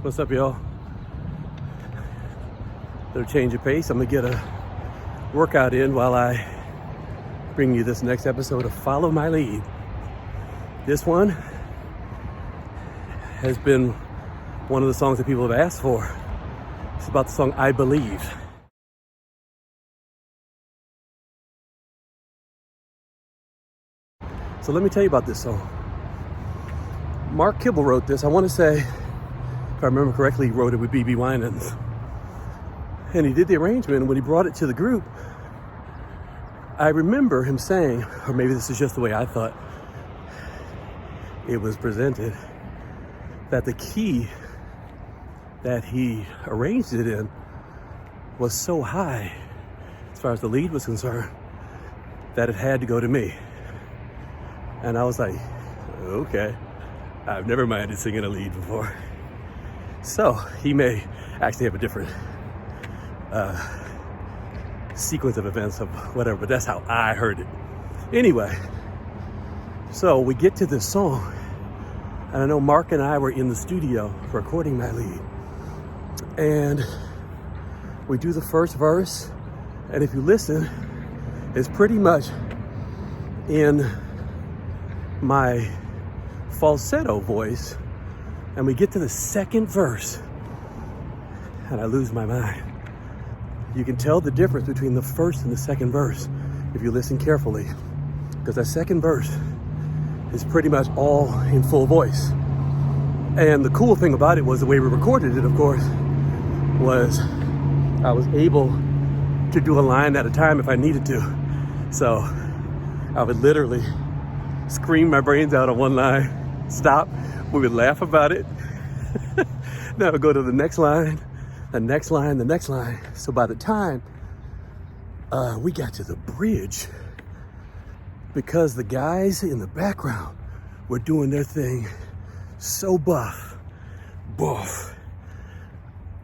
What's up, y'all? Little change of pace. I'm gonna get a workout in while I bring you this next episode of Follow My Lead. This one has been one of the songs that people have asked for. It's about the song I Believe. So let me tell you about this song. Mark Kibble wrote this. I want to say, if I remember correctly, he wrote it with Bebe Winans. And he did the arrangement, and when he brought it to the group, I remember him saying, or maybe this is just the way I thought it was presented, that the key that he arranged it in was so high, as far as the lead was concerned, that it had to go to me. And I was like, okay, I've never minded singing a lead before. So he may actually have a different sequence of events of whatever, but that's how I heard it. Anyway, so we get to this song, and I know Mark and I were in the studio recording my lead, and we do the first verse, and if you listen, it's pretty much in my falsetto voice, and we get to the second verse and I lose my mind. You can tell the difference between the first and the second verse if you listen carefully, because that second verse is pretty much all in full voice. And the cool thing about it was the way we recorded it, of course, was I was able to do a line at a time if I needed to. So I would literally scream my brains out on one line, stop, we would laugh about it. Then I would go to the next line, the next line, the next line. So by the time we got to the bridge, because the guys in the background were doing their thing so buff,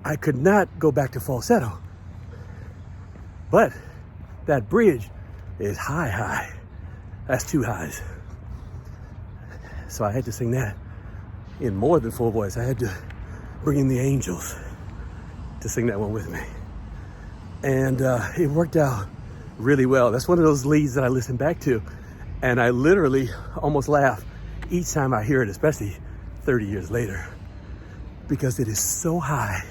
I could not go back to falsetto. But that bridge is high. That's two highs. So I had to sing that in more than full voice. I had to bring in the angels to sing that one with me. And it worked out really well. That's one of those leads that I listen back to, and I literally almost laugh each time I hear it, especially 30 years later, because it is so high,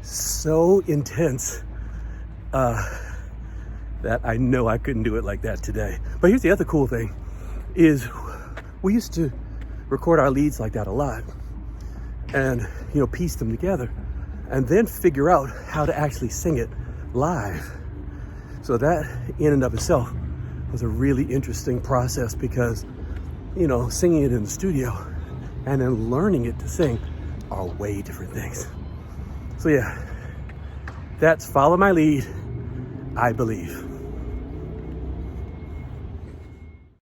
so intense, that I know I couldn't do it like that today. But here's the other cool thing, is we used to record our leads like that a lot, and piece them together and then figure out how to actually sing it live. So that in and of itself was a really interesting process, because singing it in the studio and then learning it to sing are way different things. So yeah, that's Follow My Lead, I Believe.